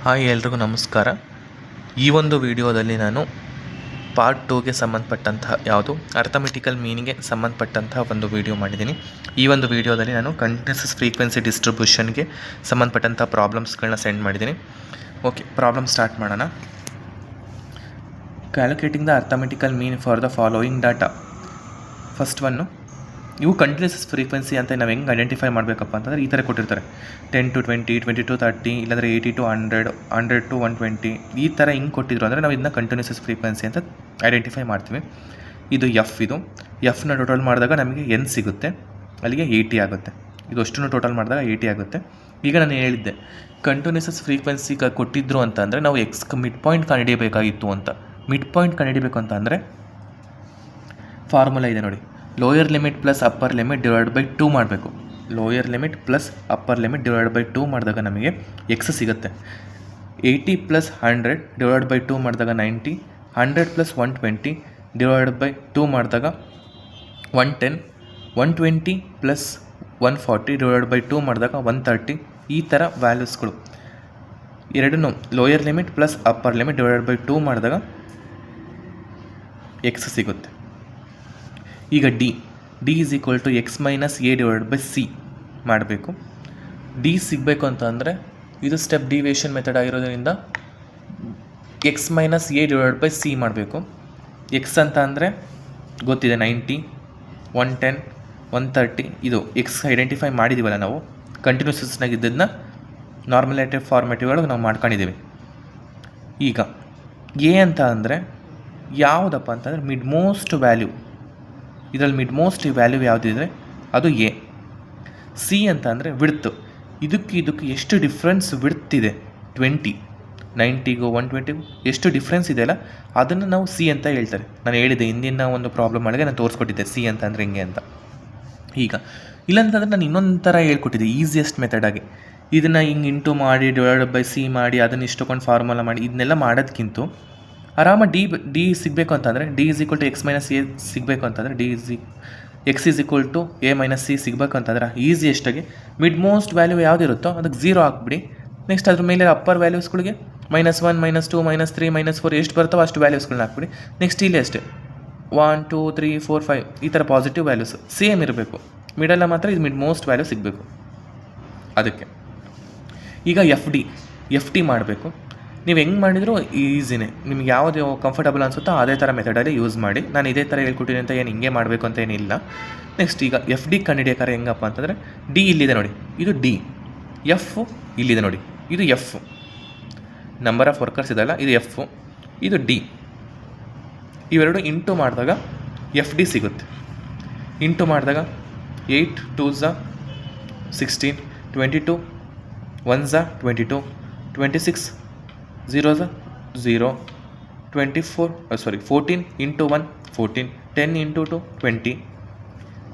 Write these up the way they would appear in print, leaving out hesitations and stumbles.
Hi ಎಲ್ರಿಗೂ ನಮಸ್ಕಾರ. ಈ ಒಂದು ವಿಡಿಯೋದಲ್ಲಿ ನಾನು ಪಾರ್ಟ್ 2ಗೆ ಸಂಬಂಧಪಟ್ಟಂತಹ ಯಾವುದು ಅರ್ಥಮೆಟಿಕಲ್ ಮೀನಿಂಗ್ಗೆ ಸಂಬಂಧಪಟ್ಟಂತಹ ಒಂದು ವಿಡಿಯೋ ಮಾಡಿದ್ದೀನಿ. ಈ ಒಂದು ವಿಡಿಯೋದಲ್ಲಿ ನಾನು ಕಂಟಿನ್ಯೂಸ್ ಫ್ರೀಕ್ವೆನ್ಸಿ ಡಿಸ್ಟ್ರಿಬ್ಯೂಷನ್ಗೆ ಸಂಬಂಧಪಟ್ಟಂಥ ಪ್ರಾಬ್ಲಮ್ಸ್ಗಳನ್ನ ಸೆಂಡ್ ಮಾಡಿದ್ದೀನಿ. ಓಕೆ, ಪ್ರಾಬ್ಲಮ್ ಸ್ಟಾರ್ಟ್ ಮಾಡೋಣ. Calculating the arithmetical mean for the following data. First one, ಇವು ಕಂಟಿನ್ಯೂಸ್ ಫ್ರೀಕ್ವೆನ್ಸಿ ಅಂತ ನಾವು ಹೆಂಗೆ ಐಡೆಂಟಿಫೈ ಮಾಡಬೇಕಪ್ಪ ಅಂತಂದರೆ ಈ ಥರ ಕೊಟ್ಟಿರ್ತಾರೆ. 10 to 20, 20 to 30, ಇಲ್ಲಾಂದರೆ 80 to 100, 100 to 120 ಈ ಥರ ಹಿಂಗೆ ಕೊಟ್ಟಿದ್ರು ಅಂದರೆ ನಾವು ಇದನ್ನ ಕಂಟಿನ್ಯೂಸ್ ಫ್ರೀಕ್ವೆನ್ಸಿ ಅಂತ ಐಡೆಂಟಿಫೈ ಮಾಡ್ತೀವಿ. ಇದು ಎಫ್ನ ಟೋಟಲ್ ಮಾಡಿದಾಗ ನಮಗೆ ಎನ್ ಸಿಗುತ್ತೆ, ಅಲ್ಲಿಗೆ 80 ಆಗುತ್ತೆ. ಇದು ಅಷ್ಟನ್ನು ಟೋಟಲ್ ಮಾಡಿದಾಗ 80 ಆಗುತ್ತೆ. ಈಗ ನಾನು ಹೇಳಿದ್ದೆ ಕಂಟಿನ್ಯೂಸ್ ಫ್ರೀಕ್ವೆನ್ಸಿ ಕೊಟ್ಟಿದ್ರು ಅಂತ ಅಂದರೆ ನಾವು ಮಿಡ್ ಪಾಯಿಂಟ್ ಕಂಡುಹಿಡಿಯಬೇಕಾಗಿತ್ತು ಅಂತ. ಮಿಡ್ ಪಾಯಿಂಟ್ ಕಂಡುಹಿಡಿಬೇಕು ಅಂತ ಅಂದರೆ ಫಾರ್ಮುಲಾ ಇದೆ ನೋಡಿ, lower limit plus upper limit divide by 2 ಮಾಡಬೇಕು. Lower limit plus upper limit divide by 2 ಮಾಡಿದಾಗ ನಮಗೆ ಎಕ್ಸ್ ಸಿಗುತ್ತೆ. 80 ಪ್ಲಸ್ 100 ಡಿವೈಡ್ ಬೈ 2 ಮಾಡಿದಾಗ 90, 100 ಪ್ಲಸ್ 120 ಡಿವೈಡ್ ಬೈ 2 ಮಾಡಿದಾಗ 110, 120 ಪ್ಲಸ್ 140 ಡಿವೈಡ್ ಬೈ 2 ಮಾಡಿದಾಗ 130. ಈ ಥರ ವ್ಯಾಲ್ಯೂಸ್ಗಳು ಎರಡನ್ನೂ lower limit plus upper limit divide by 2 ಮಾಡಿದಾಗ ಎಕ್ಸ್ ಸಿಗುತ್ತೆ. ಈಗ D is equal to X minus A divide by C ಮಾಡಬೇಕು. ಡಿ ಸಿಗಬೇಕು ಅಂತ ಅಂದರೆ ಇದು ಸ್ಟೆಪ್ ಡಿವಿಯೇಷನ್ ಮೆಥಡ್ ಆಗಿರೋದ್ರಿಂದ X minus A divide by C ಮಾಡಬೇಕು. ಎಕ್ಸ್ ಅಂತ ಅಂದರೆ ಗೊತ್ತಿದೆ, 90, 110, 130. ಇದು ಎಕ್ಸ್ ಐಡೆಂಟಿಫೈ ಮಾಡಿದ್ದೀವಲ್ಲ ನಾವು, ಕಂಟಿನ್ಯೂಸಸ್ನಾಗ ಇದ್ದದನ್ನ ನಾರ್ಮಲೇಟಿವ್ ಫಾರ್ಮೇಟಿವ್ ಒಳಗೆ ನಾವು ಮಾಡ್ಕೊಂಡಿದ್ದೀವಿ. ಈಗ ಎ ಅಂತ ಅಂದರೆ ಯಾವುದಪ್ಪ ಅಂತಂದರೆ ಮಿಡ್ ಮೋಸ್ಟ್ ವ್ಯಾಲ್ಯೂ. ಇದರಲ್ಲಿ ಮಿಡ್ ಮೋಸ್ಟ್ ವ್ಯಾಲ್ಯೂ ಯಾವುದಿದೆ ಅದು ಎ. ಸಿ ಅಂತ ಅಂದರೆ ವಿಡ್ತ್. ಇದಕ್ಕೆ ಎಷ್ಟು ಡಿಫ್ರೆನ್ಸ್ ವಿಡ್ತ್ ಇದೆ, 20, 90ಗೂ 120ಗೂ ಎಷ್ಟು ಡಿಫ್ರೆನ್ಸ್ ಇದೆಯಲ್ಲ ಅದನ್ನು ನಾವು ಸಿ ಅಂತ ಹೇಳ್ತಾರೆ. ನಾನು ಹೇಳಿದೆ ಹಿಂದಿನ ಒಂದು ಪ್ರಾಬ್ಲಮ್ ಒಳಗೆ ನಾನು ತೋರಿಸ್ಕೊಟ್ಟಿದ್ದೆ ಸಿ ಅಂತ ಅಂದರೆ ಹಿಂಗೆ ಅಂತ. ಈಗ ಇಲ್ಲಾಂತಂದರೆ ನಾನು ಇನ್ನೊಂದು ಥರ ಹೇಳ್ಕೊಟ್ಟಿದ್ದೆ ಈಸಿಯೆಸ್ಟ್ ಮೆಥಡಾಗಿ. ಇದನ್ನು ಹಿಂಗೆ ಇಂಟು ಮಾಡಿ ಡಿವೈಡ್ ಬೈ ಸಿ ಮಾಡಿ ಅದನ್ನು ಇಷ್ಟೊಂದು ಫಾರ್ಮುಲಾ ಮಾಡಿ ಇದನ್ನೆಲ್ಲ ಮಾಡೋದಕ್ಕಿಂತ ಆರಾಮಾಗಿ ಡಿ ಸಿಗಬೇಕು ಅಂತಂದರೆ D is equal to X minus A ಸಿಗಬೇಕು ಅಂತಂದರೆ X is equal to A minus C ಸಿಗಬೇಕು ಅಂತಂದರೆ ಈಸಿಯೆಸ್ಟಾಗಿ ಮಿಡ್ ಮೋಸ್ಟ್ ವ್ಯಾಲ್ಯೂ ಯಾವುದಿರುತ್ತೋ ಅದಕ್ಕೆ 0 ಹಾಕ್ಬಿಡಿ. ನೆಕ್ಸ್ಟ್ ಅದ್ರ ಮೇಲೆ ಅಪ್ಪರ್ ವ್ಯಾಲ್ಯೂಸ್ಗಳಿಗೆ -1, -2, -3, -4 ಎಷ್ಟು ಬರ್ತವೋ ಅಷ್ಟು ವ್ಯಾಲ್ಯೂಸ್ಗಳನ್ನ ಹಾಕ್ಬಿಡಿ. ನೆಕ್ಸ್ಟ್ ಇಲ್ಲಿ ಅಷ್ಟೇ 1, 2, 3, 4, 5 ಈ ಥರ ಪಾಸಿಟಿವ್ ವ್ಯಾಲ್ಯೂಸ್ ಸೇಮ್ ಇರಬೇಕು. ಮಿಡಲ್ಲ ಮಾತ್ರ ಇದು ಮಿಡ್ ಮೋಸ್ಟ್ ವ್ಯಾಲ್ಯೂ ಸಿಗಬೇಕು. ಅದಕ್ಕೆ ಈಗ ಎಫ್ ಡಿ ಮಾಡಬೇಕು. ನೀವು ಹೆಂಗೆ ಮಾಡಿದರೂ ಈಸಿನೇ, ನಿಮ್ಗೆ ಯಾವುದು ಕಂಫರ್ಟಬಲ್ ಅನಿಸುತ್ತೋ ಅದೇ ಥರ ಮೆಥಡಲ್ಲಿ ಯೂಸ್ ಮಾಡಿ. ನಾನು ಇದೇ ಥರ ಹೇಳ್ಕೊಟ್ಟಿನಿ ಅಂತ ಏನು ಹಿಂಗೆ ಮಾಡಬೇಕು ಅಂತ ಏನಿಲ್ಲ. ನೆಕ್ಸ್ಟ್ ಈಗ ಎಫ್ ಡಿ ಕಂಡುಹಿಡಿಯೋಕ್ಕಾರೆ ಹೆಂಗಪ್ಪ ಅಂತಂದರೆ ಡಿ ಇಲ್ಲಿದೆ ನೋಡಿ, ಇದು ಡಿ. ಎಫ್ ಇಲ್ಲಿದೆ ನೋಡಿ, ಇದು ಎಫ್. ನಂಬರ್ ಆಫ್ ವರ್ಕರ್ಸ್ ಇದೆಲ್ಲ ಇದು ಎಫ್, ಇದು ಡಿ. ಇವೆರಡು ಇಂಟು ಮಾಡಿದಾಗ ಎಫ್ ಡಿ ಸಿಗುತ್ತೆ. ಇಂಟು ಮಾಡಿದಾಗ 8 2s 16, 22 1s 22, 26 0s 0, 14 into 1 14, 10 into 2 20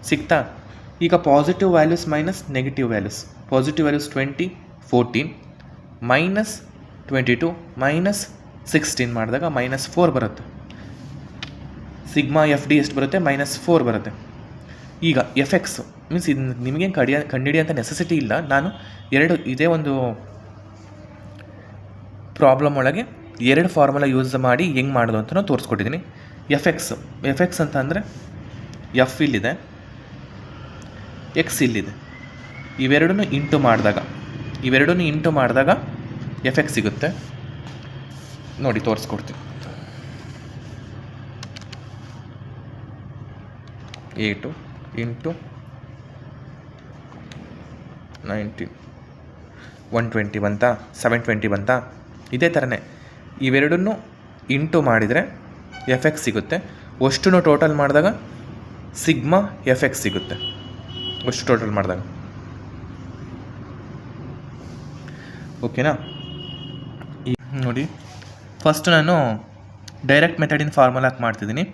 ಸಿಗ್ತಾ. ಈಗ positive values minus negative values. Positive values 20, 14 minus 22 minus 16 ಮಾಡಿದಾಗ -4 ಬರುತ್ತೆ. ಸಿಗ್ಮಾ ಎಫ್ ಡಿ ಎಷ್ಟು ಬರುತ್ತೆ, -4 ಬರುತ್ತೆ. ಈಗ ಎಫ್ ಎಕ್ಸ್ ಮೀನ್ಸ್ ಇದು ನಿಮಗೇನು ಕಂಡುಹಿಡಿಯೋಂಥ ನೆಸೆಸಿಟಿ ಇಲ್ಲ. ನಾನು ಇದೇ ಒಂದು ಪ್ರಾಬ್ಲಮ್ ಒಳಗೆ 2 ಫಾರ್ಮುಲಾ ಯೂಸ್ ಮಾಡಿ ಹೆಂಗೆ ಮಾಡೋದು ಅಂತ ನಾನು ತೋರಿಸ್ಕೊಟ್ಟಿದ್ದೀನಿ. ಎಫ್ ಎಕ್ಸ್ ಅಂತ ಅಂದರೆ ಎಫ್ ಇಲ್ಲಿದೆ, ಎಕ್ಸ್ ಇಲ್ಲಿದೆ. ಇವೆರಡನ್ನೂ ಇಂಟು ಮಾಡಿದಾಗ ಎಫ್ ಎಕ್ಸ್ ಸಿಗುತ್ತೆ. ನೋಡಿ ತೋರಿಸ್ಕೊಡ್ತೀನಿ. 8 ಇಂಟು 19 120 ಬಂತಾ, 720 ಬಂತಾ. ಇದೇ ಥರನೇ ಇವೆರಡನ್ನೂ ಇಂಟು ಮಾಡಿದರೆ ಎಫ್ ಎಕ್ಸ್ ಸಿಗುತ್ತೆ. ಅಷ್ಟನ್ನು ಟೋಟಲ್ ಮಾಡಿದಾಗ ಸಿಗ್ಮಾ ಎಫ್ ಎಕ್ಸ್ ಸಿಗುತ್ತೆ. ಅಷ್ಟು ಟೋಟಲ್ ಮಾಡಿದಾಗ ಓಕೆನಾ. ನೋಡಿ ಫಸ್ಟ್ ನಾನು ಡೈರೆಕ್ಟ್ ಮೆಥಡಿನ ಫಾರ್ಮುಲಾಕ್ಕೆ ಮಾಡ್ತಿದ್ದೀನಿ.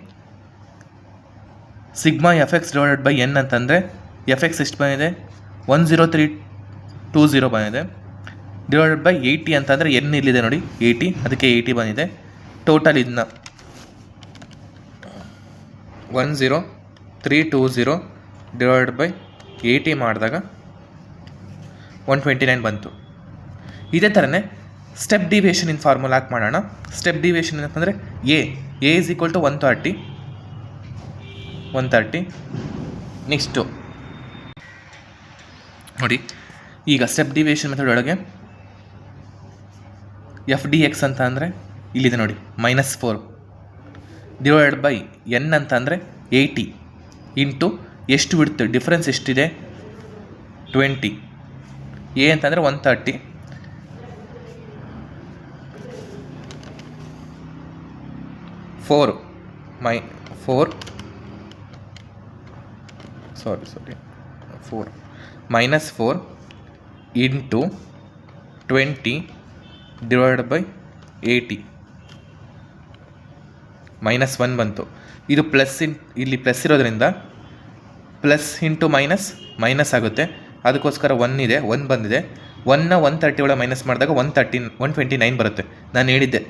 Sigma F X divided by N ಅಂತಂದರೆ ಎಫ್ ಎಕ್ಸ್ ಎಷ್ಟು ಬಂದಿದೆ, 10320 ಬಂದಿದೆ. ಡಿವೈಡೆಡ್ ಬೈ 80 ಅಂತಂದರೆ ಎನ್ ಇಲ್ಲಿದೆ ನೋಡಿ 80, ಅದಕ್ಕೆ 80 ಬಂದಿದೆ. ಟೋಟಲ್ ಇದನ್ನ 10320 ಡಿವೈಡೆಡ್ ಬೈ 80 ಮಾಡಿದಾಗ 129 ಬಂತು. ಇದೇ ಥರನೇ ಸ್ಟೆಪ್ ಡಿವಿಯೇಷನ್ ಇನ್ ಫಾರ್ಮುಲಾ ಹಾಕಿ ಮಾಡೋಣ. ಸ್ಟೆಪ್ ಡಿವಿಯೇಷನ್ ಅಂತಂದರೆ A is equal to 130. Next ನೋಡಿ, ಈಗ ಸ್ಟೆಪ್ ಡಿವಿಯೇಷನ್ ಮೆಥಡ್ ಒಳಗೆ ಎಫ್ ಡಿ ಎಕ್ಸ್ ಅಂತ ಅಂದರೆ ಇಲ್ಲಿದೆ ನೋಡಿ -4 ಡಿವೈಡೆಡ್ ಬೈ ಎನ್ ಅಂತ ಅಂದರೆ 80 ಇಂಟು ಎಷ್ಟು ಬಿಡುತ್ತೆ ಡಿಫ್ರೆನ್ಸ್ ಎಷ್ಟಿದೆ 20. ಎ ಅಂತಂದರೆ 130 4 ಇಂಟು 20 ಡಿವೈಡೆಡ್ ಬೈ 80 -1 ಬಂತು. ಇದು ಇಲ್ಲಿ ಪ್ಲಸ್ ಇರೋದ್ರಿಂದ ಪ್ಲಸ್ ಇಂಟು ಮೈನಸ್ ಆಗುತ್ತೆ. ಅದಕ್ಕೋಸ್ಕರ 1 ಬಂದಿದೆ. 130 ಒಳಗೆ ಮೈನಸ್ ಮಾಡಿದಾಗ 129 ಬರುತ್ತೆ. ನಾನು ಹೇಳಿದ್ದೆ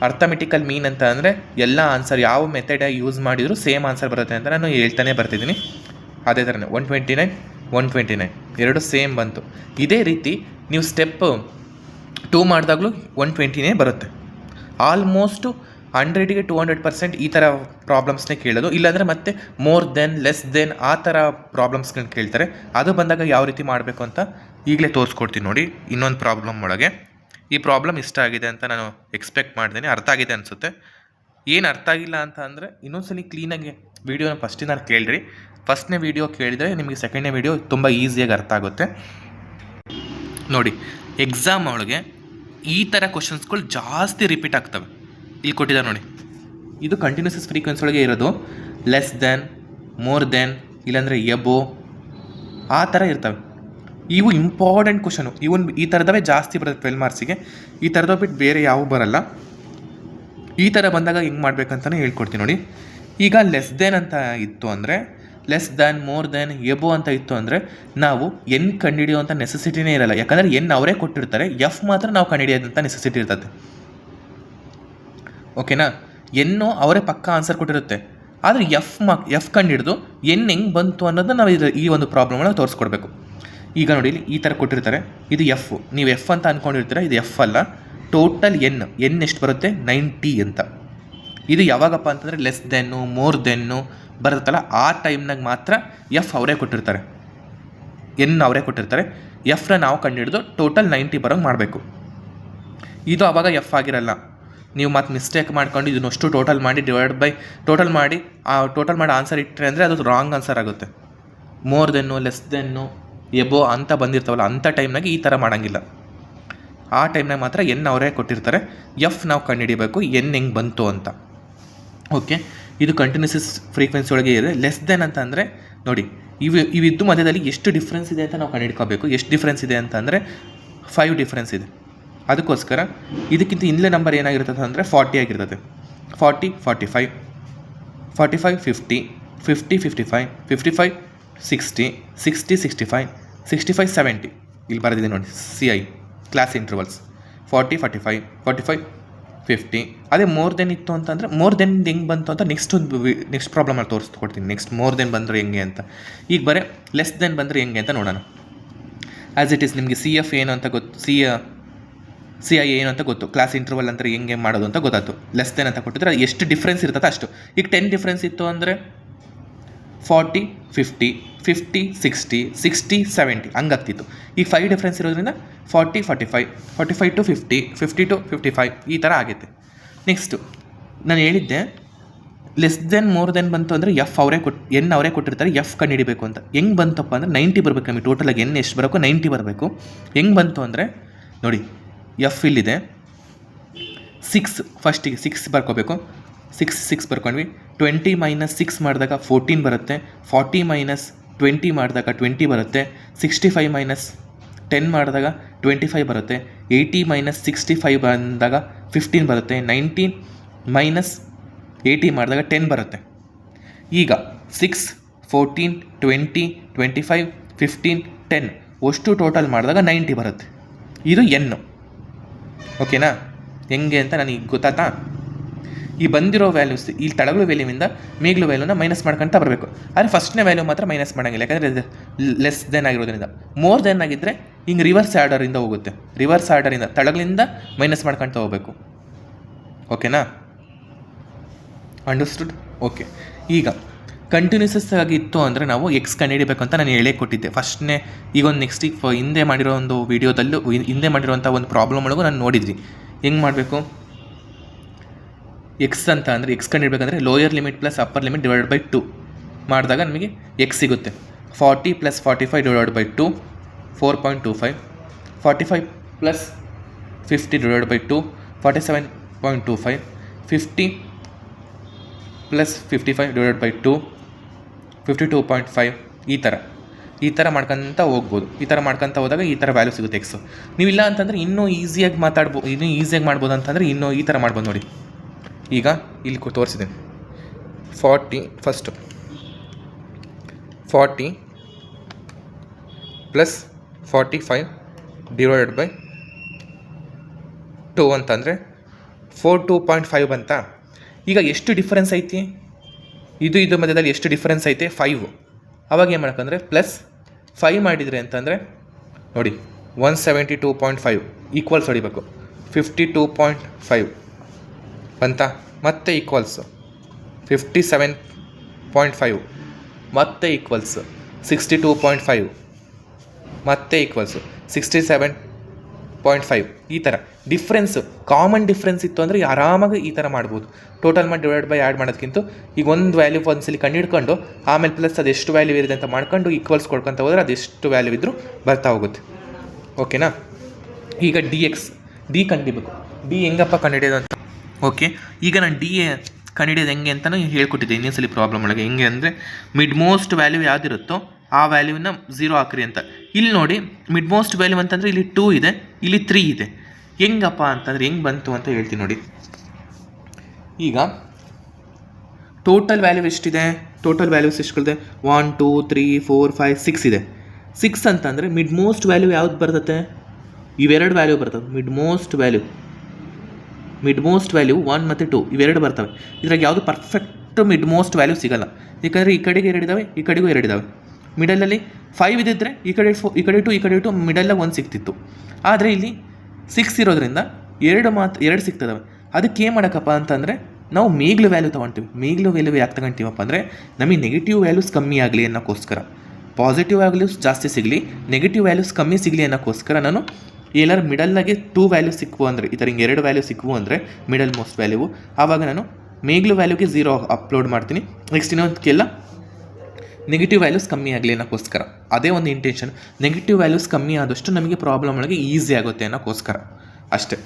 ಅರ್ಥಮೆಟಿಕಲ್ ಮೀನ್ ಅಂತ ಅಂದರೆ ಎಲ್ಲ ಆನ್ಸರ್ ಯಾವ ಮೆಥಡ್ ಯೂಸ್ ಮಾಡಿದರೂ ಸೇಮ್ ಆನ್ಸರ್ ಬರುತ್ತೆ ಅಂತ ನಾನು ಹೇಳ್ತಾನೆ ಬರ್ತಿದ್ದೀನಿ. ಅದೇ ಥರನೇ 129 ಎರಡು ಸೇಮ್ ಬಂತು. ಇದೇ ರೀತಿ ನೀವು ಸ್ಟೆಪ್ 2 ಮಾಡಿದಾಗಲೂ 120 ಬರುತ್ತೆ. ಆಲ್ಮೋಸ್ಟು 100ಗೆ 200% ಈ ಥರ ಪ್ರಾಬ್ಲಮ್ಸ್ನೇ ಕೇಳೋದು. ಇಲ್ಲಾಂದರೆ ಮತ್ತೆ ಮೋರ್ ದೆನ್ ಲೆಸ್ ದೆನ್ ಆ ಥರ ಪ್ರಾಬ್ಲಮ್ಸ್ಗಳನ್ನ ಕೇಳ್ತಾರೆ. ಅದು ಬಂದಾಗ ಯಾವ ರೀತಿ ಮಾಡಬೇಕು ಅಂತ ಈಗಲೇ ತೋರಿಸ್ಕೊಡ್ತೀನಿ ನೋಡಿ. ಇನ್ನೊಂದು ಪ್ರಾಬ್ಲಮ್ ಒಳಗೆ ಈ ಪ್ರಾಬ್ಲಮ್ ಇಷ್ಟ ಆಗಿದೆ ಅಂತ ನಾನು ಎಕ್ಸ್ಪೆಕ್ಟ್ ಮಾಡ್ತೀನಿ. ಅರ್ಥ ಆಗಿದೆ ಅನಿಸುತ್ತೆ. ಏನು ಅರ್ಥ ಆಗಿಲ್ಲ ಅಂತ ಅಂದರೆ ಇನ್ನೊಂದ್ಸಲಿ ಕ್ಲೀನಾಗಿ ವೀಡಿಯೋನ ಫಸ್ಟಿಂದ ಕೇಳಿರಿ. ಫಸ್ಟ್ನೇ ವೀಡಿಯೋ ಕೇಳಿದರೆ ನಿಮಗೆ ಸೆಕೆಂಡ್ನೇ ವೀಡಿಯೋ ತುಂಬ ಈಸಿಯಾಗಿ ಅರ್ಥ ಆಗುತ್ತೆ ನೋಡಿ. ಎಕ್ಸಾಮ್ ಒಳಗೆ ಈ ಥರ ಕ್ವಶನ್ಸ್ಗಳು ಜಾಸ್ತಿ ರಿಪೀಟ್ ಆಗ್ತವೆ. ಇಲ್ಲಿ ಕೊಟ್ಟಿದ್ದಾರೆ ನೋಡಿ, ಇದು ಕಂಟಿನ್ಯೂಸ್ ಫ್ರೀಕ್ವೆನ್ಸಿ ಒಳಗೆ ಇರೋದು. ಲೆಸ್ ದೆನ್, ಮೋರ್ ದೆನ್, ಇಲ್ಲಾಂದರೆ ಎಬೋ ಆ ಥರ ಇರ್ತವೆ. ಇವು ಇಂಪಾರ್ಟೆಂಟ್ ಕ್ವಶನು. ಈ ಥರದವೇ ಜಾಸ್ತಿ ಬರುತ್ತೆ 12 ಮಾರ್ಕ್ಸಿಗೆ. ಈ ಥರದವ ಬಿಟ್ಟು ಬೇರೆ ಯಾವ ಬರಲ್ಲ. ಈ ಥರ ಬಂದಾಗ ಹೆಂಗೆ ಮಾಡ್ಬೇಕಂತಲೇ ಹೇಳ್ಕೊಡ್ತೀನಿ ನೋಡಿ. ಈಗ ಲೆಸ್ ದೆನ್ ಅಂತ ಇತ್ತು ಅಂದರೆ, less than, more than, above ಅಂತ ಇತ್ತು ಅಂದರೆ ನಾವು ಎನ್ ಕಂಡುಹಿಡಿಯುವಂಥ ನೆಸೆಸಿಟಿನೇ ಇರಲ್ಲ. ಯಾಕಂದರೆ ಎನ್ ಅವರೇ ಕೊಟ್ಟಿರ್ತಾರೆ. ಎಫ್ ಮಾತ್ರ ನಾವು ಕಂಡುಹಿಡಿಯೋದಂಥ ನೆಸೆಸಿಟಿ ಇರ್ತದೆ. ಓಕೆನಾ? ಎನ್ನು ಅವರೇ ಪಕ್ಕ ಆನ್ಸರ್ ಕೊಟ್ಟಿರುತ್ತೆ. ಆದರೆ ಎಫ್ ಕಂಡುಹಿಡಿದು ಎನ್ ಹೆಂಗೆ ಬಂತು ಅನ್ನೋದನ್ನ ನಾವು ಈ ಒಂದು ಪ್ರಾಬ್ಲಮ್ ಒಳಗೆ ತೋರಿಸ್ಕೊಡ್ಬೇಕು. ಈಗ ನೋಡಿ, ಇಲ್ಲಿ ಈ ಥರ ಕೊಟ್ಟಿರ್ತಾರೆ. ಇದು ಎಫ್, ನೀವು ಎಫ್ ಅಂತ ಅಂದ್ಕೊಂಡಿರ್ತೀರ. ಇದು ಎಫ್ ಅಲ್ಲ, ಟೋಟಲ್ ಎನ್ ಎಷ್ಟು ಬರುತ್ತೆ 90 ಅಂತ. ಇದು ಯಾವಾಗಪ್ಪ ಅಂತಂದರೆ ಲೆಸ್ ದೆನ್ನು, ಮೋರ್ ದೆನ್ನು ಬರುತ್ತಲ್ಲ ಆ ಟೈಮ್ನಾಗ ಮಾತ್ರ ಎಫ್ ಅವರೇ ಕೊಟ್ಟಿರ್ತಾರೆ, ಎನ್ ಅವರೇ ಕೊಟ್ಟಿರ್ತಾರೆ. ಎಫ್ನ ನಾವು ಕಂಡುಹಿಡಿದು ಟೋಟಲ್ 90 ಬರೋಂಗೆ ಮಾಡಬೇಕು. ಇದು ಆವಾಗ ಎಫ್ ಆಗಿರಲ್ಲ. ನೀವು ಮತ್ತೆ ಮಿಸ್ಟೇಕ್ ಮಾಡ್ಕೊಂಡು ಇದನ್ನಷ್ಟು ಟೋಟಲ್ ಮಾಡಿ ಟೋಟಲ್ ಮಾಡಿ ಆನ್ಸರ್ ಇಟ್ಟರೆ ಅಂದರೆ ಅದು ರಾಂಗ್ ಆನ್ಸರ್ ಆಗುತ್ತೆ. ಮೋರ್ ದೆನ್ನು, ಲೆಸ್ ದೆನ್ನು, ಎಬೋ ಅಂತ ಬಂದಿರ್ತಾವಲ್ಲ ಅಂಥ ಟೈಮ್ನಾಗ ಈ ಥರ ಮಾಡೋಂಗಿಲ್ಲ. ಆ ಟೈಮ್ನಾಗ ಮಾತ್ರ ಎನ್ ಅವರೇ ಕೊಟ್ಟಿರ್ತಾರೆ. ಎಫ್ ನಾವು ಕಂಡುಹಿಡಿಬೇಕು ಎನ್ ಹೆಂಗೆ ಬಂತು ಅಂತ. ಓಕೆ, ಇದು ಕಂಟಿನ್ಯೂಸ್ ಫ್ರೀಕ್ವೆನ್ಸಿ ಒಳಗೆ ಇದೆ. ಲೆಸ್ ದೆನ್ ಅಂತ ಅಂದರೆ ನೋಡಿ, ಇವಿದ್ದು ಮಧ್ಯದಲ್ಲಿ ಎಷ್ಟು ಡಿಫ್ರೆನ್ಸ್ ಇದೆ ಅಂತ ನಾವು ಕಂಡುಹಿಡ್ಕೋಬೇಕು. ಎಷ್ಟು ಡಿಫ್ರೆನ್ಸ್ ಇದೆ ಅಂತ ಅಂದರೆ 5 ಡಿಫ್ರೆನ್ಸ್ ಇದೆ. ಅದಕ್ಕೋಸ್ಕರ ಇದಕ್ಕಿಂತ ಇನ್ನಲೇ ನಂಬರ್ ಏನಾಗಿರ್ತದೆ ಅಂದರೆ 40 ಆಗಿರ್ತದೆ. 40 45, 45 50, 50 55, 55 60, 60 65, 65 70. ಇಲ್ಲಿ ಬರೆದಿದೆ ನೋಡಿ, CI ಕ್ಲಾಸ್ ಇಂಟರ್ವಲ್ಸ್ 40 45, 45 50. ಅದೇ ಮೋರ್ ದೆನ್ ಇತ್ತು ಅಂತಂದರೆ ಮೋರ್ ದೆನ್ ಹೆಂಗೆ ಬಂತು ಅಂತ ನೆಕ್ಸ್ಟ್ ಪ್ರಾಬ್ಲಮಲ್ಲಿ ತೋರಿಸ್ಕೊಡ್ತೀನಿ. ನೆಕ್ಸ್ಟ್ ಮೋರ್ ದೆನ್ ಬಂದರೆ ಹೆಂಗೆ ಅಂತ. ಈಗ ಬರೀ ಲೆಸ್ ದೆನ್ ಬಂದರೆ ಹೆಂಗೆ ಅಂತ ನೋಡೋಣ. ಆ್ಯಸ್ ಇಟ್ ಈಸ್ ನಿಮಗೆ CF ಏನು ಅಂತ ಗೊತ್ತು, CI ಏನು ಅಂತ ಗೊತ್ತು. ಕ್ಲಾಸ್ ಇಂಟರ್ವಲ್ ಅಂದರೆ ಹೆಂಗೆ ಮಾಡೋದು ಅಂತ ಗೊತ್ತಾಯ್ತು. ಲೆಸ್ ದೆನ್ ಅಂತ ಕೊಟ್ಟಿದ್ರೆ ಎಷ್ಟು ಡಿಫ್ರೆನ್ಸ್ ಇರ್ತದೆ ಅಷ್ಟು. ಈಗ 10 ಡಿಫ್ರೆನ್ಸ್ ಇತ್ತು ಅಂದರೆ 40 50, 50 60, 60 70 ಹಂಗಾಗ್ತಿತ್ತು. ಈಗ 5 ಡಿಫ್ರೆನ್ಸ್ ಇರೋದ್ರಿಂದ 40 45, 45 to 50, 50 to 55 ಈ ಥರ ಆಗೈತೆ. ನೆಕ್ಸ್ಟು ನಾನು ಹೇಳಿದ್ದೆ ಲೆಸ್ ದೆನ್ ಮೋರ್ ದೆನ್ ಬಂತು ಅಂದರೆ ಎನ್ ಅವರೇ ಕೊಟ್ಟಿರ್ತಾರೆ. ಎಫ್ ಕಂಡುಹಿಡಿಬೇಕು ಅಂತ. ಹೆಂಗೆ ಬಂತಪ್ಪ ಅಂದರೆ 90 ಬರಬೇಕು. ನಮಗೆ ಟೋಟಲಾಗಿ ಎನ್ ಎಷ್ಟು ಬರಬೇಕು 90 ಬರಬೇಕು. ಹೆಂಗೆ ಬಂತು ಅಂದರೆ ನೋಡಿ, ಎಫ್ ಇಲ್ಲಿದೆ 6, ಫಸ್ಟಿಗೆ 6 ಬರ್ಕೋಬೇಕು. 6 ಬರ್ಕೊಂಡ್ವಿ. 20 - 6 ಮಾಡಿದಾಗ 14 ಬರುತ್ತೆ. 40 - 20 ಮಾಡಿದಾಗ 20 ಬರುತ್ತೆ. 65 - 10 ಮಾಡಿದಾಗ 25 ಬರುತ್ತೆ. 80 - 65 ಬಂದಾಗ 15 ಬರುತ್ತೆ. 90 - 80 ಮಾಡಿದಾಗ 10 ಬರುತ್ತೆ. ಈಗ 6 14 20 25 15 10 ಅಷ್ಟು ಟೋಟಲ್ ಮಾಡಿದಾಗ 90 ಬರುತ್ತೆ. ಇದು ಎನ್ನು. ಓಕೆನಾ? ಹೆಂಗೆ ಅಂತ ನನಗೆ ಗೊತ್ತಾಯ್ತಾ? ಈ ಬಂದಿರೋ ವ್ಯಾಲ್ಯೂಸ್ ಇಲ್ಲಿ ತಳಗಳು ವ್ಯಾಲ್ಯೂವಿಂದ ಮೇಗ್ಲು ವ್ಯಾಲ್ಯೂನ ಮೈನಸ್ ಮಾಡ್ಕೊಳ್ತಾ ಬರಬೇಕು. ಆದರೆ ಫಸ್ಟ್ನೇ ವ್ಯಾಲ್ಯೂ ಮಾತ್ರ ಮೈನಸ್ ಮಾಡೋಂಗಿಲ್ಲ, ಯಾಕಂದರೆ ಲೆಸ್ ದೆನ್ ಆಗಿರೋದ್ರಿಂದ. ಮೋರ್ ದೆನ್ ಆಗಿದ್ದರೆ ಹಿಂಗೆ ರಿವರ್ಸ್ ಆರ್ಡರಿಂದ ಹೋಗುತ್ತೆ. ರಿವರ್ಸ್ ಆರ್ಡರಿಂದ ತಳಗಳಿಂದ ಮೈನಸ್ ಮಾಡ್ಕೊಳ್ತಾ ಹೋಗಬೇಕು. ಓಕೆನಾ? ಅಂಡರ್ಸ್ಟುಡ್? ಓಕೆ. ಈಗ ಕಂಟಿನ್ಯೂಸಸ್ ಆಗಿತ್ತು ಅಂದರೆ ನಾವು ಎಕ್ಸ್ ಕಂಡುಹಿಡಿಬೇಕು ಅಂತ ನಾನು ಹೇಳೇ ಕೊಟ್ಟಿದ್ದೆ ಫಸ್ಟ್ನೇ. ಈಗ ಒಂದು ನೆಕ್ಸ್ಟ್ ಹಿಂದೆ ಮಾಡಿರೋ ಒಂದು ವೀಡಿಯೋದಲ್ಲೂ ಹಿಂದೆ ಮಾಡಿರೋಂಥ ಒಂದು ಪ್ರಾಬ್ಲಮ್ ಒಳಗೂ ನಾನು ನೋಡಿದ್ವಿ ಹೆಂಗೆ ಮಾಡಬೇಕು. ಎಕ್ಸ್ ಅಂತ ಅಂದರೆ ಎಕ್ಸ್ ಕಂಡುಹಿಡಬೇಕಂದ್ರೆ lower limit plus upper limit divide by 2 ಮಾಡಿದಾಗ ನಮಗೆ ಎಕ್ಸ್ ಸಿಗುತ್ತೆ. 40 + 45 divide by 2 4.25, 45 + 50 divide by 2 47.25, 50 + 55 divide by 2 52.5. ಈ ಥರ ಮಾಡ್ಕೊತ ಹೋಗ್ಬೋದು. ಈ ಥರ ಮಾಡ್ಕೊತ ಹೋದಾಗ ಈ ಥರ ವ್ಯಾಲ್ಯೂ ಸಿಗುತ್ತೆ ಎಕ್ಸು. ನೀವಿಲ್ಲ ಅಂತಂದರೆ ಇನ್ನೂ ಈಸಿಯಾಗಿ ಮಾಡ್ಬೋದು ಅಂತಂದರೆ ಇನ್ನೂ ಈ ಥರ ಮಾಡ್ಬೋದು ನೋಡಿ. ಈಗ ಇಲ್ಲಿ ತೋರಿಸಿದ್ದೀನಿ 40 ಫಸ್ಟು 40 + 45 ಡಿವೈಡೆಡ್ ಬೈ 2 ಅಂತಂದರೆ 42.5 ಬಂತಾ. ಈಗ ಎಷ್ಟು ಡಿಫರೆನ್ಸ್ ಐತಿ, ಇದು ಮಧ್ಯದಲ್ಲಿ ಎಷ್ಟು ಡಿಫರೆನ್ಸ್ ಐತೆ? 5. ಅವಾಗ ಏನು ಮಾಡ್ಕಂದ್ರೆ +5 ಮಾಡಿದರೆ ಅಂತಂದರೆ ನೋಡಿ 172.5 ಈಕ್ವಲ್ಸ್ ಹೊಡಿಬೇಕು. 52.5 ಬಂತಾ, ಮತ್ತೆ ಈಕ್ವಲ್ಸ್ 57.5, ಮತ್ತೆ ಈಕ್ವಲ್ಸ್ 62.5, ಮತ್ತೆ ಈಕ್ವಲ್ಸ್ 67.5. ಈ ಥರ ಡಿಫ್ರೆನ್ಸು ಕಾಮನ್ ಡಿಫ್ರೆನ್ಸ್ ಇತ್ತು ಅಂದರೆ ಆರಾಮಾಗಿ ಈ ಥರ ಮಾಡ್ಬೋದು. ಟೋಟಲ್ ಮಾಡಿ ಡಿವೈಡ್ ಬೈ ಆ್ಯಡ್ ಮಾಡೋದಕ್ಕಿಂತ ಈಗ ಒಂದು ವ್ಯಾಲ್ಯೂ ಒಂದ್ಸಲಿ ಕಂಡುಹಿಡ್ಕೊಂಡು ಆಮೇಲೆ ಪ್ಲಸ್ ಅದು ಎಷ್ಟು ವ್ಯಾಲ್ಯೂ ಇರುತ್ತೆ ಅಂತ ಮಾಡ್ಕೊಂಡು ಈಕ್ವಲ್ಸ್ ಕೊಡ್ಕೊತ ಹೋದರೆ ಅದೆಷ್ಟು ವ್ಯಾಲ್ಯೂ ಇದ್ದರೂ ಬರ್ತಾ ಹೋಗುತ್ತೆ. ಓಕೆನಾ? ಈಗ ಡಿ ಕಂಡಿಬೇಕು. ಡಿ ಹೆಂಗಪ್ಪ ಕಂಡುಹಿಡಿಯೋದು ಅಂತ. ಓಕೆ, ಈಗ ನಾನು ಡಿ ಕಂಡುಹಿಡಿಯೋದು ಹೆಂಗೆ ಅಂತಲೂ ಹೇಳ್ಕೊಟ್ಟಿದ್ದೆ ಇನ್ನೊಂದ್ಸಲಿ ಪ್ರಾಬ್ಲಮ್ ಒಳಗೆ. ಹೆಂಗೆ ಅಂದರೆ ಮಿಡ್ ಮೋಸ್ಟ್ ವ್ಯಾಲ್ಯೂ ಯಾವುದಿರುತ್ತೋ ಆ ವ್ಯಾಲ್ಯೂನ 0 ಹಾಕ್ರಿ ಅಂತ. ಇಲ್ಲಿ ನೋಡಿ ಮಿಡ್ ಮೋಸ್ಟ್ ವ್ಯಾಲ್ಯೂ ಅಂತಂದರೆ ಇಲ್ಲಿ 2 ಇದೆ, ಇಲ್ಲಿ 3 ಇದೆ. ಹೆಂಗಪ್ಪ ಅಂತಂದರೆ ಹೆಂಗೆ ಬಂತು ಅಂತ ಹೇಳ್ತೀನಿ ನೋಡಿ. ಈಗ ಟೋಟಲ್ ವ್ಯಾಲ್ಯೂ ಎಷ್ಟಿದೆ? ಟೋಟಲ್ ವ್ಯಾಲ್ಯೂಸ್ ಎಷ್ಟಿದೆ? 1 2 3 4 5 6 ಇದೆ. 6 ಅಂತಂದರೆ ಮಿಡ್ ಮೋಸ್ಟ್ ವ್ಯಾಲ್ಯೂ ಯಾವ್ದು ಬರ್ತದೆ? ಇವೆರಡು ವ್ಯಾಲ್ಯೂ ಬರ್ತವೆ. ಮಿಡ್ ಮೋಸ್ಟ್ ವ್ಯಾಲ್ಯೂ 1 ಮತ್ತು 2 ಇವೆರಡು ಬರ್ತವೆ. ಇದ್ರಾಗ ಯಾವುದು ಪರ್ಫೆಕ್ಟ್ ಮಿಡ್ ಮೋಸ್ಟ್ ವ್ಯಾಲ್ಯೂ ಸಿಗೋಲ್ಲ. ಯಾಕಂದರೆ ಈ ಕಡೆಗೆ 2 ಇದ್ದಾವೆ, ಈ ಕಡೆಗೂ 2 ಇದ್ದಾವೆ. ಮಿಡಲಲ್ಲಿ 5 ಇದ್ದಿದ್ದರೆ ಈ ಕಡೆ 2 ಮಿಡಲ್ಲಾಗ 1 ಸಿಗ್ತಿತ್ತು. ಆದರೆ ಇಲ್ಲಿ 6 ಇರೋದ್ರಿಂದ 2 ಸಿಗ್ತದವೆ. ಅದಕ್ಕೆ ಏನು ಮಾಡೋಕ್ಕಪ್ಪ ಅಂತಂದರೆ ನಾವು ಮೇಗ್ಲು ವ್ಯಾಲ್ಯೂ ತೊಗೊಳ್ತೀವಿ. ಮೇಗ್ಲು ವ್ಯಾಲ್ಯೂ ಯಾಕೆ ತಗೊಳ್ತೀವಪ್ಪ ಅಂದರೆ ನಮಗೆ ನೆಗೆಟಿವ್ ವ್ಯಾಲ್ಯೂಸ್ ಕಮ್ಮಿ ಆಗಲಿ ಅನ್ನೋಕ್ಕೋಸ್ಕರ, ಪಾಸಿಟಿವ್ ವ್ಯಾಲ್ಯೂಸ್ ಜಾಸ್ತಿ ಸಿಗಲಿ, ನೆಗೆಟಿವ್ ವ್ಯಾಲ್ಯೂಸ್ ಕಮ್ಮಿ ಸಿಗಲಿ ಅನ್ನೋಕ್ಕೋಸ್ಕರ ನಾನು ಎಲ್ಲರೂ ಮಿಡಲ್ಲಾಗೆ 2 ವ್ಯಾಲ್ಯೂ ಸಿಕ್ವು ಅಂದರೆ, ಈ ಥರ ಹಿಂಗೆ 2 ವ್ಯಾಲ್ಯೂ ಸಿಕ್ವು ಅಂದರೆ ಮಿಡಲ್ ಮೋಸ್ಟ್ ವ್ಯಾಲ್ಯೂ, ಆವಾಗ ನಾನು ಮೇಗ್ಲು ವ್ಯಾಲ್ಯೂಗೆ 0 ಅಪ್ಲೋಡ್ ಮಾಡ್ತೀನಿ. ನೆಕ್ಸ್ಟ್ ಇನ್ನೊಂದಕ್ಕೆಲ್ಲ ನೆಗೆಟಿವ್ ವ್ಯಾಲ್ಯೂಸ್ ಕಮ್ಮಿ ಆಗಲಿ ಅನ್ನೋಕ್ಕೋಸ್ಕರ. ಅದೇ ಒಂದು ಇಂಟೆನ್ಷನ್. ನೆಗೆಟಿವ್ ವ್ಯಾಲ್ಯೂಸ್ ಕಮ್ಮಿ ಆದಷ್ಟು ನಮಗೆ ಪ್ರಾಬ್ಲಮ್ ಒಳಗೆ ಈಸಿ ಆಗುತ್ತೆ ಅನ್ನೋಕ್ಕೋಸ್ಕರ ಅಷ್ಟೇ.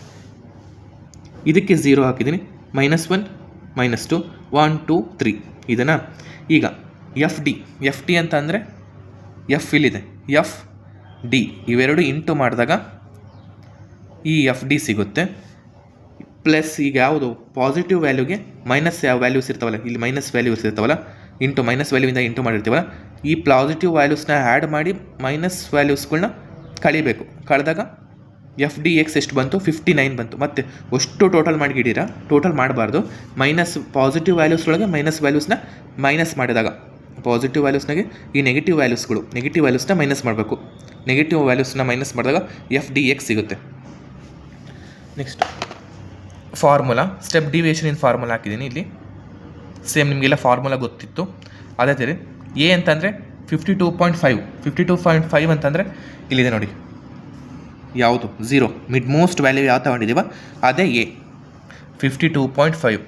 ಇದಕ್ಕೆ 0 ಹಾಕಿದ್ದೀನಿ. -1 -2 1 2 3 ಇದನ್ನು. ಈಗ ಎಫ್ ಡಿ ಅಂತ ಅಂದರೆ ಎಫ್ ಇಲ್ಲಿದೆ, ಎಫ್ ಡಿ ಇವೆರಡು ಇಂಟು ಮಾಡಿದಾಗ ಈ ಎಫ್ ಡಿ ಸಿಗುತ್ತೆ. ಪ್ಲಸ್ ಈಗ ಯಾವುದು ಪಾಸಿಟಿವ್ ವ್ಯಾಲ್ಯೂಗೆ ಮೈನಸ್ ಯಾವ ವ್ಯಾಲ್ಯೂಸ್ ಇರ್ತಾವಲ್ಲ, ಇಲ್ಲಿ ಮೈನಸ್ ವ್ಯಾಲ್ಯೂಸ್ ಇರ್ತಾವಲ್ಲ, ಇಂಟು ಮೈನಸ್ ವ್ಯಾಲ್ಯೂವಿಂದ ಇಂಟು ಮಾಡಿರ್ತೀವಲ್ಲ, ಈ ಪಾಸಿಟಿವ್ ವ್ಯಾಲ್ಯೂಸ್ನ ಆ್ಯಡ್ ಮಾಡಿ ಮೈನಸ್ ವ್ಯಾಲ್ಯೂಸ್ಗಳನ್ನ ಕಳಿಬೇಕು. ಕಳೆದಾಗ ಎಫ್ ಡಿ ಎಕ್ಸ್ ಎಷ್ಟು ಬಂತು? 59 ಬಂತು. ಮತ್ತು ಅಷ್ಟು ಟೋಟಲ್ ಮಾಡಿಗಿಡೀರಾ, ಟೋಟಲ್ ಮಾಡಬಾರ್ದು. ಮೈನಸ್ ಪಾಸಿಟಿವ್ ವ್ಯಾಲ್ಯೂಸ್ನೊಳಗೆ ಮೈನಸ್ ವ್ಯಾಲ್ಯೂಸ್ನ ಮೈನಸ್ ಮಾಡಿದಾಗ ಪಾಸಿಟಿವ್ ವ್ಯಾಲ್ಯೂಸ್ನಾಗೆ ಈ ನೆಗೆಟಿವ್ ವ್ಯಾಲ್ಯೂಸ್ನ ಮೈನಸ್ ಮಾಡಬೇಕು. ನೆಗೆಟಿವ್ ವ್ಯಾಲ್ಯೂಸ್ನ ಮೈನಸ್ ಮಾಡಿದಾಗ ಎಫ್ ಡಿ ಎಕ್ಸ್ ಸಿಗುತ್ತೆ. Next formula, step deviation in formula ಹಾಕಿದ್ದೀನಿ ಇಲ್ಲಿ. ಸೇಮ್ ನಿಮಗೆಲ್ಲ ಫಾರ್ಮುಲಾ ಗೊತ್ತಿತ್ತು. ಅದೇ ಥರ ಎ ಅಂತಂದರೆ 52.5 ಅಂತಂದರೆ ಇಲ್ಲಿದೆ ನೋಡಿ, ಯಾವುದು 0 ಮಿಡ್ ಮೋಸ್ಟ್ ವ್ಯಾಲ್ಯೂ ಯಾವ ತಗೊಂಡಿದ್ದೀವ ಅದೇ A. 52.5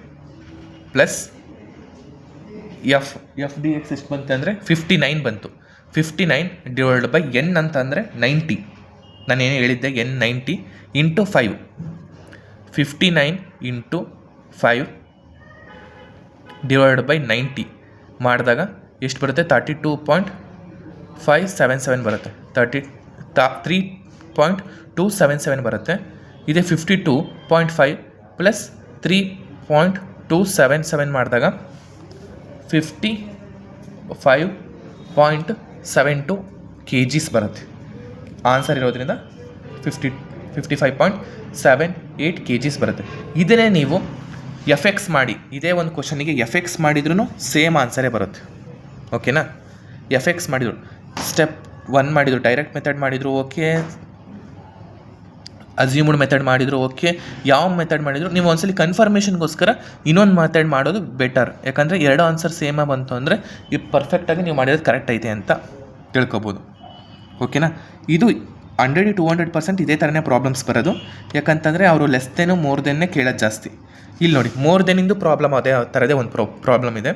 plus F D X ಎಷ್ಟು ಬಂತು ಅಂದರೆ 59 ಬಂತು. 59 ಡಿವೈಡ್ ಬೈ ಎನ್ ಅಂತಂದರೆ 90. ನಾನೇನು ಹೇಳಿದ್ದೆ, N 90 into 5. 59 into 5 divide by 90 ಮಾಡಿದಾಗ ಎಷ್ಟು ಬರುತ್ತೆ? 32.577 ಬರುತ್ತೆ. 3.277 ಬರುತ್ತೆ. ಇದೇ 52.5 ಪ್ಲಸ್ 3.277 ಮಾಡಿದಾಗ 55.72 kgs ಬರುತ್ತೆ. ಆನ್ಸರ್ ಇರೋದ್ರಿಂದ 55.78 kgs ಬರುತ್ತೆ. ಇದನ್ನೇ ನೀವು ಎಫ್ ಎಕ್ಸ್ ಮಾಡಿ, ಇದೇ ಒಂದು ಕ್ವಶನಿಗೆ ಎಫ್ ಎಕ್ಸ್ ಮಾಡಿದ್ರೂ ಸೇಮ್ ಆನ್ಸರೇ ಬರುತ್ತೆ. ಓಕೆನಾ? ಎಫ್ ಎಕ್ಸ್ ಮಾಡಿದ್ರು, ಸ್ಟೆಪ್ 1 ಮಾಡಿದ್ರು, ಡೈರೆಕ್ಟ್ ಮೆಥಡ್ ಮಾಡಿದ್ರು ಓಕೆ, ಅಸ್ಯೂಮ್ಡ್ ಮೆಥಡ್ ಮಾಡಿದ್ರು ಓಕೆ, ಯಾವ ಮೆಥಡ್ ಮಾಡಿದ್ರು ನೀವು ಒಂದ್ಸಲಿ ಕನ್ಫರ್ಮೇಷನ್ಗೋಸ್ಕರ ಇನ್ನೊಂದು ಮೆಥಡ್ ಮಾಡೋದು ಬೆಟರ್. ಯಾಕಂದರೆ ಎರಡು ಆನ್ಸರ್ ಸೇಮಾಗಿ ಬಂತು ಅಂದರೆ ಇದು ಪರ್ಫೆಕ್ಟಾಗಿ ನೀವು ಮಾಡಿರೋದು ಕರೆಕ್ಟ್ ಐತೆ ಅಂತ ತಿಳ್ಕೊಬೋದು. ಓಕೆನಾ? ಇದು 100-200% ಇದೇ ಥರನೇ ಪ್ರಾಬ್ಲಮ್ಸ್ ಬರೋದು. ಯಾಕಂತಂದರೆ ಅವರು ಲೆಸ್ ದೆನ್ನು ಮೋರ್ ದೆನ್ನೇ ಕೇಳೋದು ಜಾಸ್ತಿ. ಇಲ್ಲಿ ನೋಡಿ, ಮೋರ್ ದೆನ್ನಿಂದು ಪ್ರಾಬ್ಲಮ್ ಅದೇ ಥರದೇ ಒಂದು ಪ್ರಾಬ್ಲಮ್ ಇದೆ.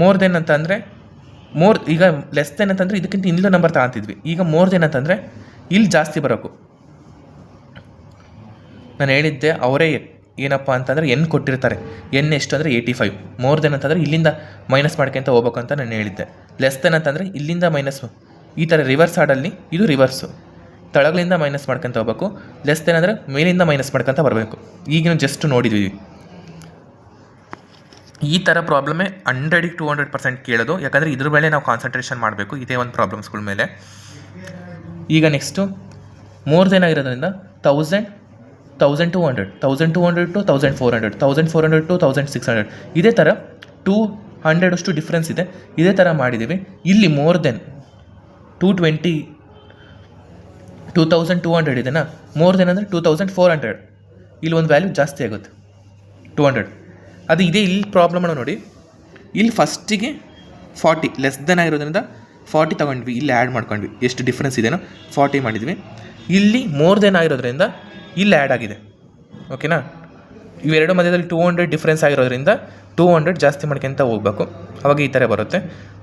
ಮೋರ್ ದೆನ್ ಅಂತಂದರೆ ಈಗ ಲೆಸ್ ದೆನ್ ಅಂತಂದರೆ ಇದಕ್ಕಿಂತ ಇನ್ನೂ ನಂಬರ್ ತಗೊಂತಿದ್ವಿ. ಈಗ ಮೋರ್ ದೆನ್ ಅಂತಂದರೆ ಇಲ್ಲಿ ಜಾಸ್ತಿ ಬರೋಕು. ನಾನು ಹೇಳಿದ್ದೆ ಅವರೇ ಏನಪ್ಪ ಅಂತಂದರೆ ಎನ್ ಕೊಟ್ಟಿರ್ತಾರೆ. ಎನ್ ಎಷ್ಟು ಅಂದರೆ 85. ಮೋರ್ ದೆನ್ ಅಂತಂದರೆ ಇಲ್ಲಿಂದ ಮೈನಸ್ ಮಾಡ್ಕೊಂತ ಹೋಗ್ಬೇಕು ಅಂತ ನಾನು ಹೇಳಿದ್ದೆ. ಲೆಸ್ ದೆನ್ ಅಂತಂದರೆ ಇಲ್ಲಿಂದ ಮೈನಸ್, ಈ ಥರ ರಿವರ್ಸ್ ಆರ್ಡಲ್ಲಿ ಇದು ರಿವರ್ಸು, ತಳಗಳಿಂದ ಮೈನಸ್ ಮಾಡ್ಕೊತ ಹೋಗ್ಬೇಕು. ಲೆಸ್ ದೆನ್ ಅಂದರೆ ಮೇಲಿಂದ ಮೈನಸ್ ಮಾಡ್ಕೊತ ಬರಬೇಕು. ಈಗ ಜಸ್ಟ್ ನೋಡಿದ್ವಿ. ಈ ಥರ ಪ್ರಾಬ್ಲಮೇ 100-200% ಕೇಳೋದು. ಯಾಕಂದರೆ ಇದ್ರ ಮೇಲೆ ನಾವು ಕಾನ್ಸಂಟ್ರೇಷನ್ ಮಾಡಬೇಕು, ಇದೇ ಒಂದು ಪ್ರಾಬ್ಲಮ್ಸ್ಗಳ ಮೇಲೆ. ಈಗ ನೆಕ್ಸ್ಟು ಮೋರ್ ದೆನ್ ಆಗಿರೋದ್ರಿಂದ 1000, 1200, 1200 to 1400, 1400 to 1600, ಇದೇ ಥರ 200 ಅಷ್ಟು ಡಿಫ್ರೆನ್ಸ್ ಇದೆ. ಇದೇ ಥರ ಮಾಡಿದ್ದೀವಿ. ಇಲ್ಲಿ ಮೋರ್ ದೆನ್ 220, 2200 ಇದೆನಾ, ಮೋರ್ ದೆನ್ ಅಂದರೆ 2400. ಇಲ್ಲಿ ಒಂದು ವ್ಯಾಲ್ಯೂ ಜಾಸ್ತಿ ಆಗುತ್ತೆ 200. ಅದು ಇದೇ ಇಲ್ಲಿ ಪ್ರಾಬ್ಲಮ್ ನೋಡಿ. ಇಲ್ಲಿ ಫಸ್ಟಿಗೆ 40 ಲೆಸ್ ದೆನ್ ಆಗಿರೋದ್ರಿಂದ 40 ತೊಗೊಂಡ್ವಿ, ಇಲ್ಲಿ ಆ್ಯಡ್ ಮಾಡ್ಕೊಂಡ್ವಿ. ಎಷ್ಟು ಡಿಫ್ರೆನ್ಸ್ ಇದೆನೋ 40 ಮಾಡಿದ್ವಿ. ಇಲ್ಲಿ ಮೋರ್ ದೆನ್ ಆಗಿರೋದ್ರಿಂದ ಇಲ್ಲಿ ಆ್ಯಡ್ ಆಗಿದೆ. ಓಕೆನಾ? ಇವೆರಡು ಮಧ್ಯದಲ್ಲಿ 200 ಡಿಫ್ರೆನ್ಸ್ ಆಗಿರೋದ್ರಿಂದ 200 ಜಾಸ್ತಿ ಮಾಡ್ಕೊಂತ ಹೋಗ್ಬೇಕು. ಅವಾಗ ಈ ಥರ ಬರುತ್ತೆ.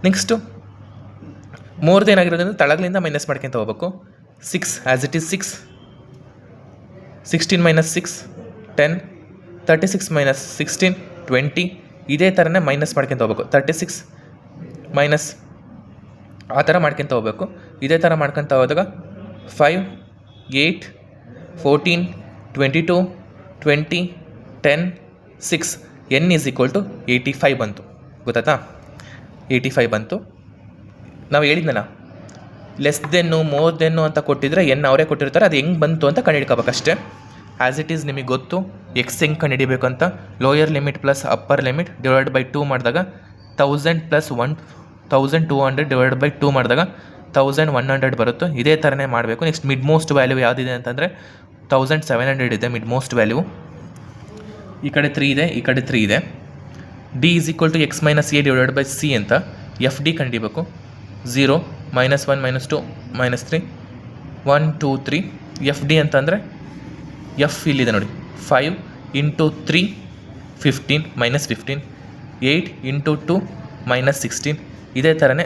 ನೆಕ್ಸ್ಟು ಮೋರ್ ದೆನ್ ಆಗಿರೋದ್ರಿಂದ ತಳಗಳಿಂದ ಮೈನಸ್ ಮಾಡ್ಕೊಂತ ಹೋಗ್ಬೇಕು. 6 ಆ್ಯಸ್ ಇಟ್ ಈಸ್ 6, 16 - 6 10, 36 - 16 20. ಇದೇ ಥರನೇ ಮೈನಸ್ ಮಾಡ್ಕೊಂತ ಹೋಗ್ಬೇಕು. 36 ಮೈನಸ್ ಆ ಥರ ಮಾಡ್ಕೊಂತ ಹೋಗ್ಬೇಕು. ಇದೇ ಥರ ಮಾಡ್ಕೊತ ಹೋದಾಗ 5, 8, 14, 22, 20, 10, 6. n = 85 ಬಂತು. ಗೊತ್ತಾಯ್ತಾ? 85 ಬಂತು. ನಾವು ಹೇಳಿದ್ನಲ್ಲ, ಲೆಸ್ ದೆನ್ನು ಮೋರ್ ದೆನ್ನು ಅಂತ ಕೊಟ್ಟಿದ್ರೆ ಎನ್ ಅವರೇ ಕೊಟ್ಟಿರ್ತಾರೆ. ಅದು ಹೆಂಗೆ ಬಂತು ಅಂತ ಕಂಡುಹಿಡ್ಕೋಬೇಕಷ್ಟೇ. ಆ್ಯಸ್ ಇಟ್ ಈಸ್ ನಿಮಗೆ ಗೊತ್ತು ಎಕ್ಸ್ ಹೆಂಗೆ ಕಂಡುಹಿಡಿಬೇಕು ಅಂತ. Lower limit plus upper limit divide by 2 ಮಾಡಿದಾಗ 1000 + 1200 ಡಿವೈಡ್ ಬೈ 2 ಮಾಡಿದಾಗ 1100 ಬರುತ್ತೆ. ಇದೇ ಥರನೇ ಮಾಡಬೇಕು. ನೆಕ್ಸ್ಟ್ ಮಿಡ್ ಮೋಸ್ಟ್ ವ್ಯಾಲ್ಯೂ ಯಾವುದಿದೆ ಅಂತಂದರೆ 1700 ಇದೆ ಮಿಡ್ ಮೋಸ್ಟ್ ವ್ಯಾಲ್ಯೂ. ಈ ಕಡೆ 3 ಇದೆ, ಈ ಕಡೆ 3 ಇದೆ. D = x - a divide by c ಅಂತ ಎಫ್ ಡಿ ಕಂಡಿಬೇಕು. 0, -1, -2, -3, 1, 2, 3. ಎಫ್ ಡಿ ಅಂತಂದರೆ ಎಫ್ ಇಲ್ಲಿದೆ ನೋಡಿ. 5 × 3 15 -15, 8 × 2 -16. ಇದೇ ಥರನೇ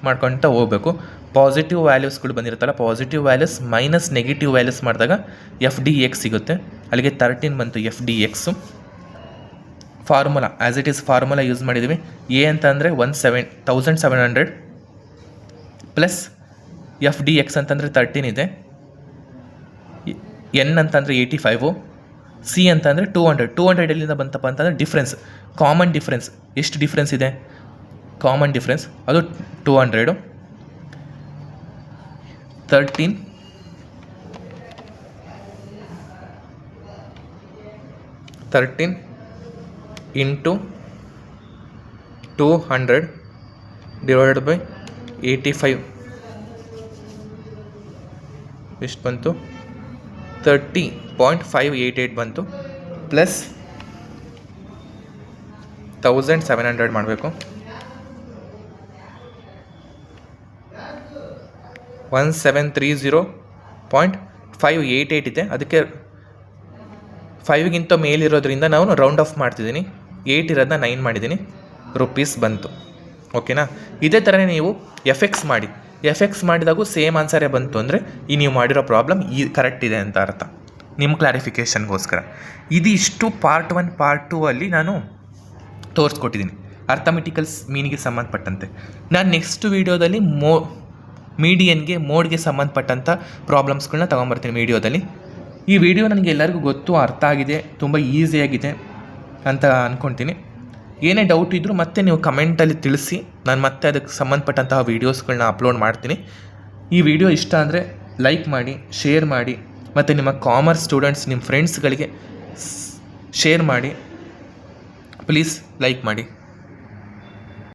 ಮಾಡ್ಕೊಳ್ತಾ ಹೋಗಬೇಕು. ಪಾಸಿಟಿವ್ ವ್ಯಾಲ್ಯೂಸ್ಗಳು ಬಂದಿರುತ್ತಲ್ಲ, positive values minus negative values ಮಾಡಿದಾಗ ಎಫ್ ಡಿ ಎಕ್ಸ್ ಸಿಗುತ್ತೆ. ಅಲ್ಲಿಗೆ 13 ಬಂತು f d x. Formula as it is formula use ಮಾಡಿದ್ದೀವಿ. ಎ ಅಂತ ಅಂದರೆ 1700 ಪ್ಲಸ್ ಎಫ್ ಡಿ ಎಕ್ಸ್ ಅಂತಂದರೆ 13 ಇದೆ. ಎನ್ ಅಂತಂದರೆ 85, ಸಿ ಅಂತಂದರೆ 200 ಎಲ್ಲಿಂದ ಬಂತಪ್ಪ ಅಂತಂದರೆ ಡಿಫ್ರೆನ್ಸ್, ಕಾಮನ್ ಡಿಫ್ರೆನ್ಸ್. ಎಷ್ಟು ಡಿಫ್ರೆನ್ಸ್ ಇದೆ? ಕಾಮನ್ ಡಿಫ್ರೆನ್ಸ್ ಅದು 200. 13 × 200 ಡಿವೈಡೆಡ್ ಬೈ 85 ಎಷ್ಟು ಬಂತು? 30.588 ಬಂತು. ಪ್ಲಸ್ 1700 ಮಾಡಬೇಕು. 1730.588 ಇದೆ. ಅದಕ್ಕೆ 5ಗಿಂತ ಮೇಲಿರೋದ್ರಿಂದ ನಾನು ರೌಂಡ್ ಆಫ್ ಮಾಡ್ತಿದ್ದೀನಿ. 8 ಇರೋದನ್ನ 9 ಮಾಡಿದ್ದೀನಿ. ರುಪೀಸ್ ಬಂತು. ಓಕೆನಾ? ಇದೇ ಥರನೇ ನೀವು ಎಫೆಕ್ಟ್ಸ್ ಮಾಡಿ. ಎಫೆಕ್ಟ್ಸ್ ಮಾಡಿದಾಗೂ ಸೇಮ್ ಆನ್ಸರೇ ಬಂತು ಅಂದರೆ ಈ ನೀವು ಮಾಡಿರೋ ಪ್ರಾಬ್ಲಮ್ ಕರೆಕ್ಟ್ ಇದೆ ಅಂತ ಅರ್ಥ. ನಿಮ್ಮ ಕ್ಲಾರಿಫಿಕೇಷನ್ಗೋಸ್ಕರ ಇದಿಷ್ಟು ಪಾರ್ಟ್ 1 ಪಾರ್ಟ್ 2 ಅಲ್ಲಿ ನಾನು ತೋರಿಸ್ಕೊಟ್ಟಿದ್ದೀನಿ ಅರ್ಥಮೆಟಿಕಲ್ಸ್ ಮೀನಿಗೆ ಸಂಬಂಧಪಟ್ಟಂತೆ. ನಾನು ನೆಕ್ಸ್ಟ್ ವೀಡಿಯೋದಲ್ಲಿ ಮೀಡಿಯನ್ಗೆ ಮೋಡ್ಗೆ ಸಂಬಂಧಪಟ್ಟಂಥ ಪ್ರಾಬ್ಲಮ್ಸ್ಗಳನ್ನ ತೊಗೊಂಬರ್ತೀನಿ ವೀಡಿಯೋದಲ್ಲಿ. ಈ ವಿಡಿಯೋ ನನಗೆ ಎಲ್ಲರಿಗೂ ಗೊತ್ತು, ಅರ್ಥ ಆಗಿದೆ, ತುಂಬ ಈಸಿಯಾಗಿದೆ ಅಂತ ಅಂದ್ಕೊಳ್ತೀನಿ. ಏನೇ ಡೌಟ್ ಇದ್ದರೂ ಮತ್ತೆ ನೀವು ಕಮೆಂಟಲ್ಲಿ ತಿಳಿಸಿ, ನಾನು ಮತ್ತೆ ಅದಕ್ಕೆ ಸಂಬಂಧಪಟ್ಟಂತಹ ವೀಡಿಯೋಸ್ಗಳನ್ನ ಅಪ್ಲೋಡ್ ಮಾಡ್ತೀನಿ. ಈ ವಿಡಿಯೋ ಇಷ್ಟ ಅಂದರೆ ಲೈಕ್ ಮಾಡಿ, ಶೇರ್ ಮಾಡಿ, ಮತ್ತು ನಿಮ್ಮ ಕಾಮರ್ಸ್ ಸ್ಟೂಡೆಂಟ್ಸ್ ನಿಮ್ಮ ಫ್ರೆಂಡ್ಸ್ಗಳಿಗೆ ಶೇರ್ ಮಾಡಿ. ಪ್ಲೀಸ್ ಲೈಕ್ ಮಾಡಿ.